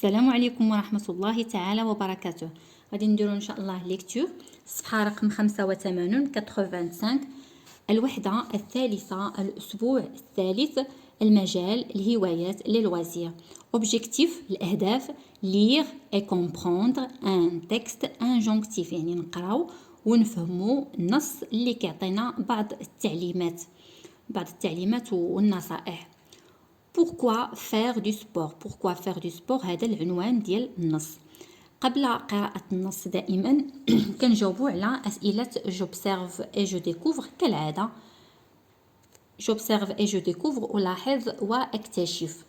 السلام عليكم ورحمة الله تعالى وبركاته. غادي نديرو ان شاء الله ليكتور صفحة رقم 85 الوحدة الثالثة الأسبوع الثالث المجال الهوايات للوازير. اوبجيكتيف الأهداف lire et comprendre un texte injonctif، يعني نقراو ونفهمو النص اللي كيعطينا بعض التعليمات والنصائح. Pourquoi faire du sport؟ Pourquoi faire du sport؟ هذا العنوان ديال النص. قبل قراءة النص دائما كنجاوبو على أسئلة j'observe et je découvre كالعادة. j'observe et je découvre ألاحظ وأكتشف.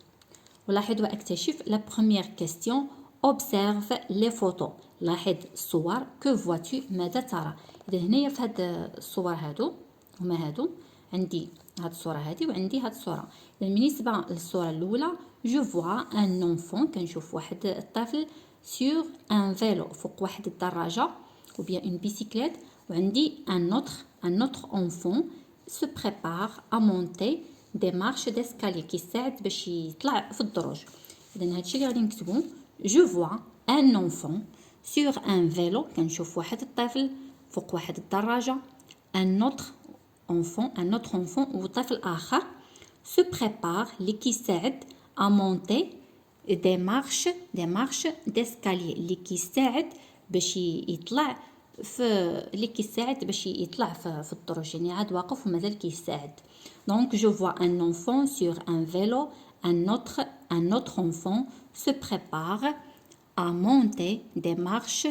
La première question observe les photos. لاحظ الصور. que vois-tu؟ ماذا ترى؟ إذا هنايا في هاد الصور هادو هما هادو عندي هاد الصورة هادي وعندي هاد الصورة. بالنسبة للصورة الأولى جو فوا ان انفون، كنشوف واحد الطفل sur un vélo فوق واحد الدراجة ou bien une bicyclette، وعندي un autre enfant se prépare à monter des marches d'escalier، كيساعد باش يطلع في الدروج. إذا هادشي اللي غادي نكتبو جو فوا ان انفون sur un vélo، كنشوف واحد الطفل فوق واحد الدراجة. un autre enfant وطفل آخر se prépare اللي كيساعد à monter des marches d'escalier، اللي كيساعد باش يطلع في الدروج، يعني عاد واقف ومازال كيساعد. donc je vois un enfant sur un vélo. un autre enfant se prépare à monter des marches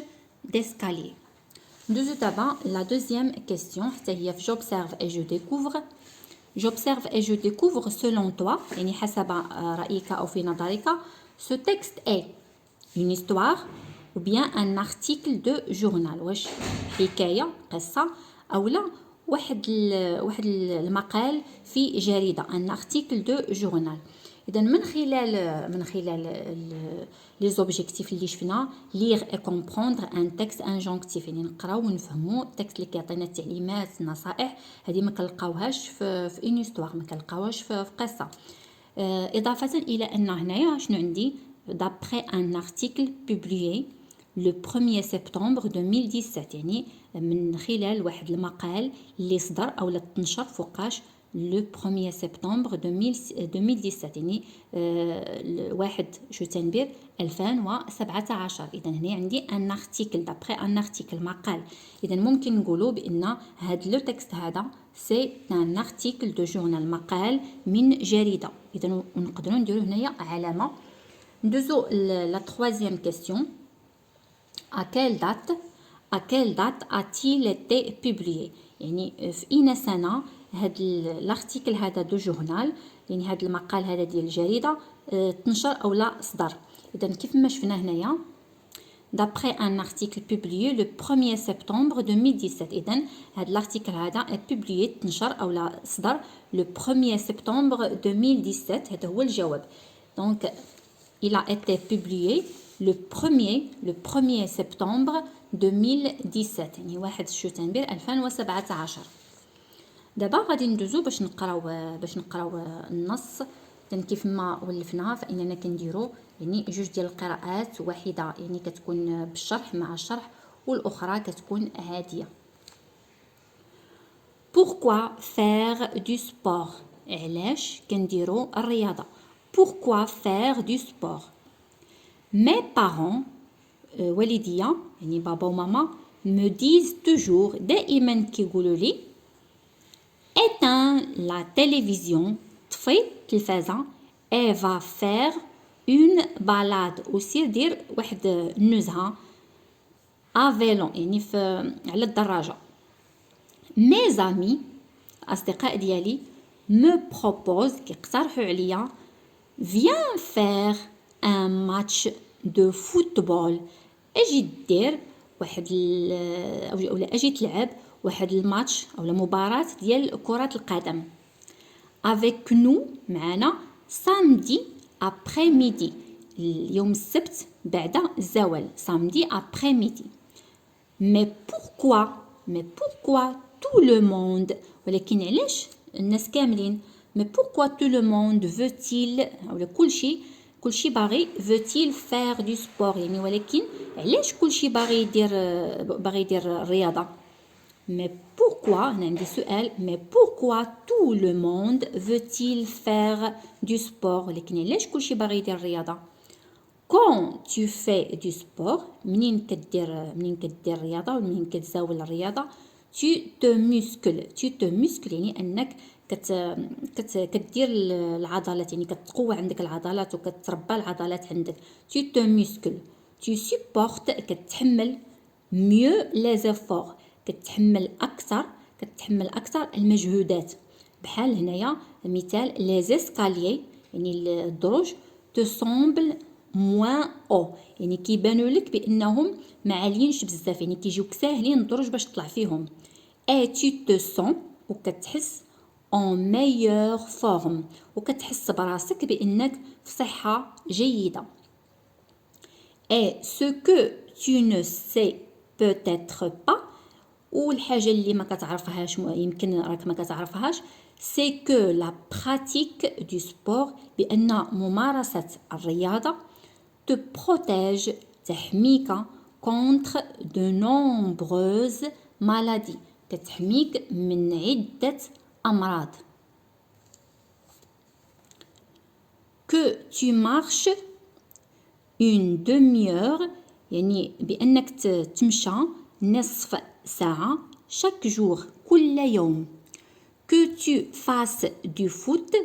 d'escalier. D'abord, la deuxième question, c'est j'observe et je découvre. J'observe et je découvre selon toi، يعني حسب رأيك أو في نظرك، ce texte est une histoire ou bien un article de journal، واش حكاية قصة أو لا واحد المقال في جريدة، un article de journal. إذا من خلال لي زوبجيكتيف اللي شفنا lire et comprendre un texte injonctif، يعني نقراو ونفهمو التكست اللي كيعطينا التعليمات النصائح. هذه ما كنلقاوهاش في اون هيستوار، ما كنلقاوهاش في قصه. اضافه الى ان هنايا شنو عندي d'après un article publié le 1er septembre 2017، يعني من خلال واحد المقال اللي صدر او اللي تنشر فوقاش le 1er septembre 2017، يعني 1 شتنبر 2017. إذا هنا عندي ان ارتيكل d'après ان ارتيكل مقال. إذا ممكن نقولوا بأن هاد لو تكست هذا سي ان ارتيكل دو جورنال، مقال من جريدة. إذا نقدروا نديروا هنايا علامة. ندوزو لا troisième question à quelle date a-t-il été publié؟ يعني في أين سنة هاد الارتيكل هذا دو جورنال، يعني هاد المقال هذا ديال الجريدة تنشر او لا صدر. اذا كيف ما شفنا هنايا d'après un article publié le 1er septembre 2017، اذا هاد الارتيكل هذا publié تنشر او لا صدر le 1er septembre 2017. هذا هو الجواب. donc il a été publié le 1er septembre 2017، يعني 1 شتنبر 2017. دابا غادي ندوزو باش نقراو النص. كيف ما ولفنا فاننا كنديرو يعني جوج ديال القراءات، واحده يعني كتكون بالشرح مع الشرح والاخرى كتكون هاديه. pourquoi faire du sport؟ علاش كنديرو الرياضه؟ pourquoi faire du sport؟ mes parents والديا يعني بابا وماما me disent toujours دائما كيقولوا لي éteins la télévision، طفي التلفازة، et va faire une balade، وسير دير واحد النزهة à vélo، يعني على الدراجة. mes amis أصدقاء ديالي me proposent كيقترحوا عليا viens faire un match de football، أجي دير واحد أو أجي تلعب واحد الماتش أو مباراة ديال كرة القدم. avec nous معنا samedi après midi، اليوم السبت بعد الزوال، samedi après midi. mais pourquoi tout le monde؟ ولكن علاش الناس كاملين؟ mais pourquoi tout le monde veut-il أو كلشي باغي veut-il faire du sport يعني ولكن علاش كلشي باغي يدير الرياضة. mais pourquoi هنا عندي سؤال mais pourquoi tout le monde veut-il faire du sport ولكن علاش كلشي باغي يدير الرياضة. quand tu fais du sport منين كدير الرياضة ومنين كتزاول الرياضة tu te muscles يعني انك كتدير العضلات يعني كتقوى عندك العضلات وكتربى العضلات عندك. tu te muscles tu supportes كتحمل mieux les efforts كتحمل اكثر المجهودات. بحال هنايا مثال les escaliers يعني الدروج te semble moins haut يعني كيبانوا لك بانهم ما عاليينش بزاف يعني كيجيوك ساهلين الدروج باش تطلع فيهم. et tu te sens وكتحس en meilleure forme وكتحس براسك بانك في صحة جيدة. et ce que tu ne sais peut-être pas والحاجة اللي ما كتعرفهاش يمكن راك ما كتعرفهاش c'est que la pratique du sport بأن ممارسة الرياضة te protège تحميك contre de nombreuses maladies كتحميك من عدة أمراض. que tu marches une demi-heure يعني بأنك تمشى نصف ساعة chaque jour كل يوم. que tu fasses du foot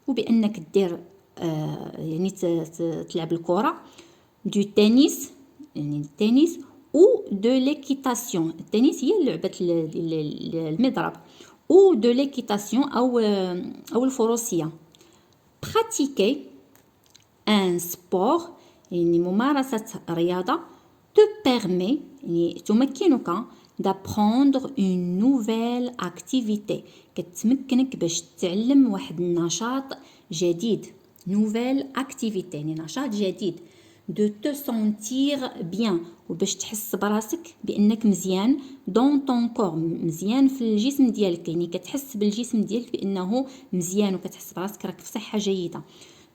وبأنك دير يعني تلعب الكرة du tennis يعني التنس ou de l'équitation التنس هي لعبة المضرب ou de l'équitation أو الفروسية. pratiquer un sport يعني ممارسة رياضة te permet يعني تمكنك d'apprendre une nouvelle activité كتمكنك باش تتعلم واحد النشاط جديد. nouvelle activité يعني نشاط جديد. de te sentir bien وباش تحس براسك بانك مزيان dans ton corps مزيان في الجسم ديالك يعني كتحس بالجسم ديالك بانه مزيان وكتحس براسك راك في صحة جيدة.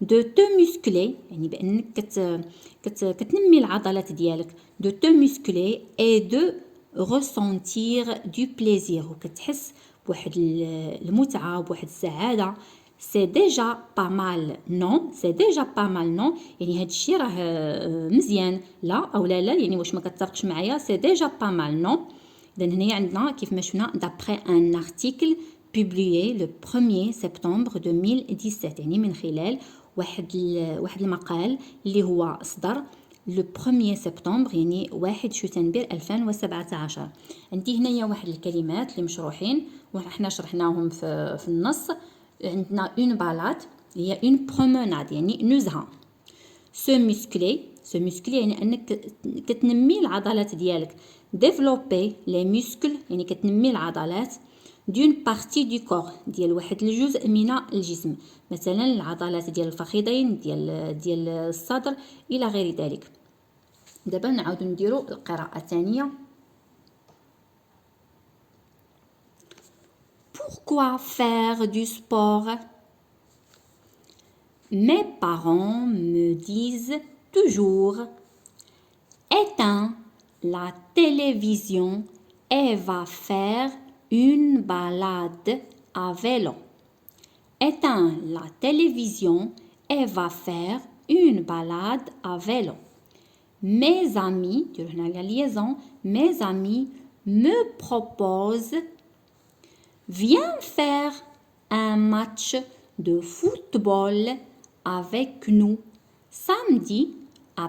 de te muscler يعني بانك كتنمي العضلات ديالك. de te muscler et de ressentir du plaisir وكتحس بواحد المتعة بواحد السعادة. c'est déjà pas mal non c'est déjà pas mal non يعني هاد الشيء راه مزيان لا او لا يعني واش ما كتفقش معايا c'est déjà pas mal non. اذا هنايا عندنا كيف ما شفنا d'après un article publié le 1er septembre 2017 يعني من خلال واحد المقال اللي هو صدر لو 1er سبتمبر يعني 1 شتنبر 2017. عندي هنايا واحد الكلمات اللي مشروحين وحنا شرحناهم في النص. عندنا اون بالاد هي اون بروموناد يعني نزهه. سو مسكلي يعني انك كتنمي العضلات ديالك. ديفلوبي لي مسكل يعني كتنمي العضلات دون بارتي دو كور ديال واحد الجزء من الجسم مثلا العضلات ديال الفخذين ديال الصدر الى غير ذلك. دابا نعاودو نديرو القراءة الثانية. Pourquoi faire du sport? Mes parents me disent toujours éteins la télévision et va faire une balade à vélo. Éteins la télévision et va faire une balade à vélo. Mes amis, la liaison, mes amis me proposent viens faire un match de football avec nous samedi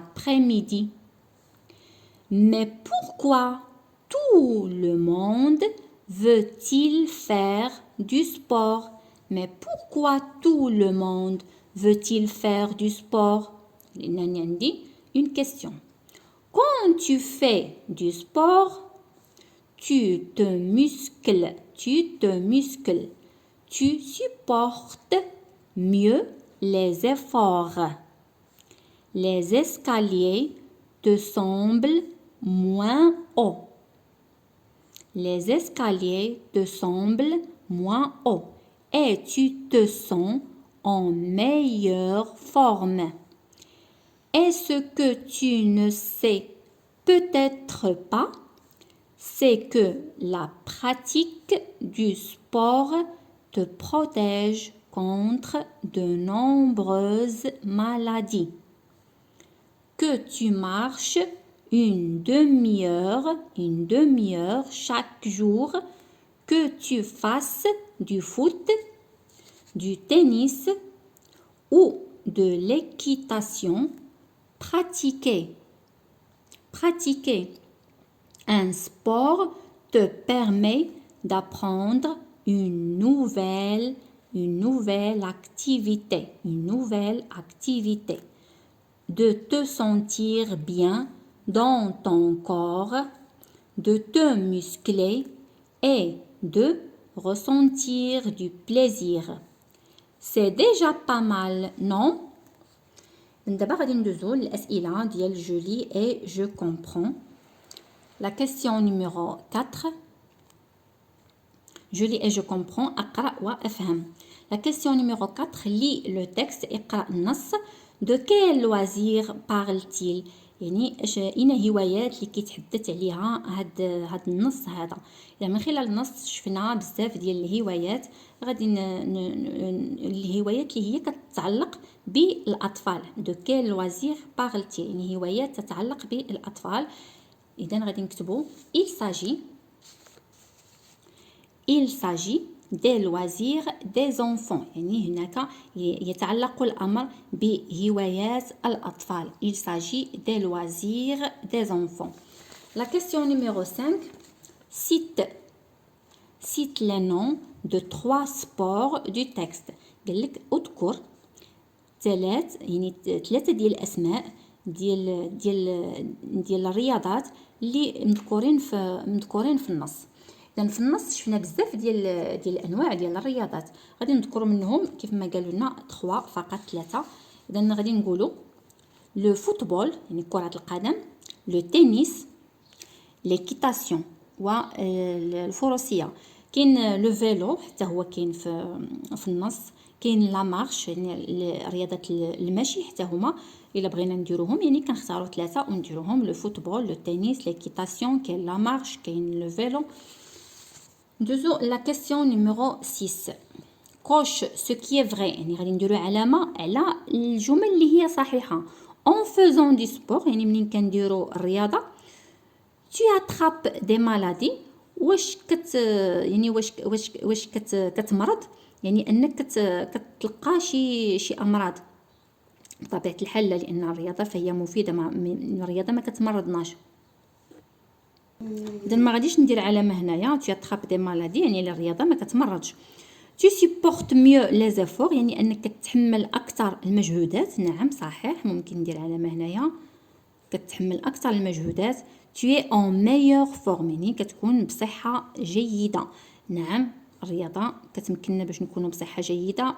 après-midi. Mais pourquoi tout le monde veut-il faire du sport? Mais pourquoi tout le monde veut-il faire du sport? Une question. Quand tu fais du sport, tu te muscles, tu supportes mieux les efforts. Les escaliers te semblent moins hauts. Les escaliers te semblent moins hauts et tu te sens en meilleure forme. Et ce que tu ne sais peut-être pas, c'est que la pratique du sport te protège contre de nombreuses maladies. Que tu marches une demi-heure chaque jour, que tu fasses du foot, du tennis ou de l'équitation, pratiquer un sport te permet d'apprendre une nouvelle activité, de te sentir bien dans ton corps, de te muscler et de ressentir du plaisir. C'est déjà pas mal, non? دابا غادي ندوزو للأسئلة ديال je lis et je comprends. La question numéro 4. Je lis et je comprends. أقرأ وأفهم. La question numéro 4. Lis le texte. اقرأ النص. De quel loisir parle-t-il؟ يعني اين هوايات اللي كيتحدث عليها هاد النص هذا. يعني من خلال النص شفنا بزاف ديال الهوايات غادي الهوايات اللي هي كتتعلق بالاطفال. دو كيل لوازير بارلتي يعني هوايات تتعلق بالاطفال. اذا غادي نكتبوا il s'agit des loisirs des enfants. يعني هناك يتعلق الأمر بهوايات الأطفال. Il s'agit des loisirs des enfants. La question numéro 5. Cite les noms de 3 sports du texte. قال لك اذكر ثلاثة ديال الأسماء ديال الرياضات اللي مذكورين في النص. إذن في النص شفنا بزاف ديال الانواع ديال الرياضات غادي نذكروا منهم كيف ما قالوا لنا 3 فقط 3. اذا غادي نقولوا لو فوتبول يعني كرة القدم، لو تنس، ليكيتاسيون والفروسية. كاين لو فيلو حتى هو كاين في النص، كاين لا مارش يعني رياضة المشي حتى هما الا بغينا نديروهم يعني كنختاروا 3 ونديروهم لو فوتبول، لو تنس، ليكيتاسيون، كاين لا مارش، كاين لو فيلو. Deuxième, la question numéro 6. Coche ce qui est vrai. يعني غادي نديرو علامة على الجمل اللي هي صحيحة. En faisant du sport يعني منين كنديرو الرياضة tu attrapes des maladies. واش كتمرض يعني انك كتلقى شي امراض بطبيعة الحال، لان الرياضة فهي مفيدة. الرياضة ما كتمرضناش. اذا ما غاديش ندير علامه هنايا tu attrapes des maladies يعني الرياضه ما كتمرضش. tu supportes mieux les efforts يعني انك كتحمل اكثر المجهودات. نعم صحيح، ممكن ندير علامه هنايا كتحمل اكثر المجهودات. tu es en meilleure forme يعني كتكون بصحه جيده. نعم الرياضه كتمكننا باش نكونوا بصحه جيده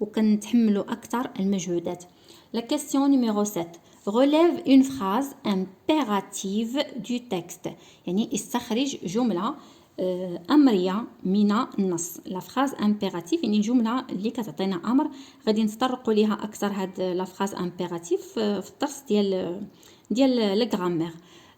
وكنتحملوا اكثر المجهودات. La question numéro 7. Relève une phrase impérative du texte. يعني استخرج جملة أمرية من النص. La phrase impérative يعني الجملة اللي كتعطينا أمر. غادي نتطرقوا ليها أكثر هاد la phrase impérative في الدرس ديال الجرامير.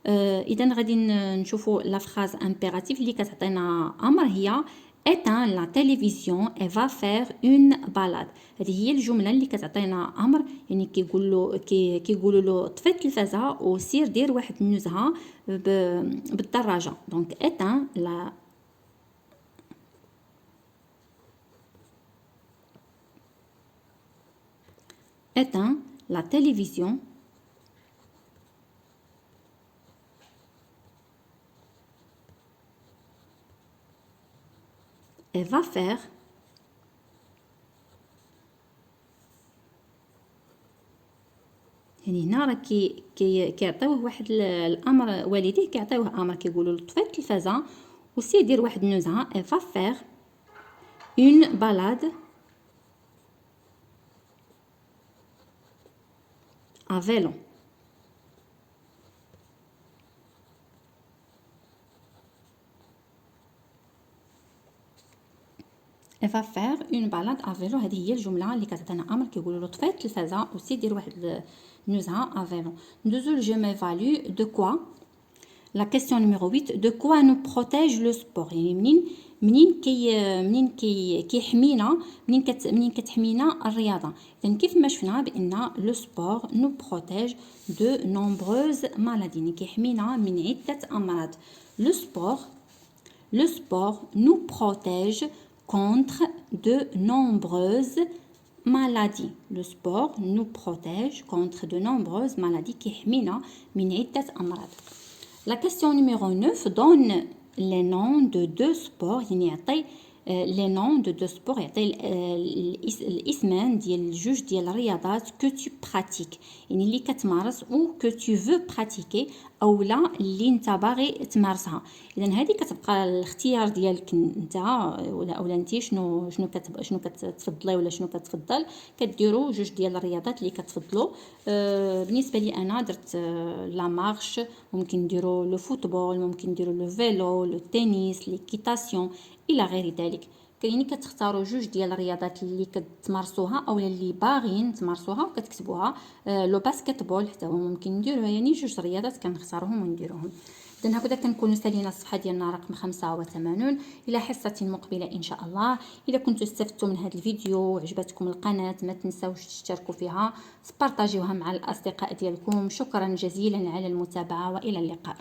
إذا غادي نشوفوا la phrase impérative اللي كتعطينا أمر هي éteins la télévision et va faire une balade. هذه هي الجمله اللي كتعطينا امر يعني كيقولوا له طفي التلفازه وسير دير واحد النزهه بالدراجه. دونك éteins la télévision et va faire يعني هنا راه كيعطيوه واحد الامر. والديه كيعطيوه امر كيقولوا له طفي التلفازه وسي دير واحد النزهه. et va faire une balade à vélo. elle va faire une balade à vélo. هذه هي الجمله اللي كتعطينا امر كيقولوا له طفي التلفازه اوسي دير واحد نزهه à vélo. ندوزو je m'évalue de quoi. La question numéro 8, de quoi nous protège le sport. يعني منين كيحمينا منين كتحمينا الرياضه. اذا كيف ما شفنا بان لو سبور نو بروتيج دو نومبروز مالادي، يعني كيحمينا من عده امراض. Le sport nous protège contre de nombreuses maladies. Le sport nous protège contre de nombreuses maladies كيحمينا من عدة أمراض. La question numéro 9 donne les noms de deux sports. يعني يعطي les noms de deux sports، يعطي الاسمان ديال جوج ديال الرياضات que tu pratiques، يعني اللي كتمارس او que tu veux pratiquer او لا اللي انت باغي تمارسها. اذا هذه كتبقى الاختيار ديالك انت ولا انت شنو كتفضلي ولا شنو كتفضل. كديروا جوج ديال الرياضات اللي كتفضلوا. بالنسبه لي انا درت لا مارش، ممكن نديروا لو فوتبول، ممكن نديروا لو فيلو، لو تنس، ليكيتاسيون الى غير ذلك. كاينين كتختاروا جوج ديال الرياضات اللي كتمارسوها او اللي باغيين تمارسوها وكتكتبوها. لو باسكتبول حتى هو ممكن نديروه، يعني جوج رياضات كنختارهم ونديروهم. اذا هكذا كنكونوا سالينا الصفحه ديالنا رقم 85. الى حصه مقبله ان شاء الله. اذا كنتوا استفدتوا من هذا الفيديو وعجبتكم القناه ما تنساوش تشتركوا فيها، تبارطاجيوها مع الاصدقاء ديالكم. شكرا جزيلا على المتابعه والى اللقاء.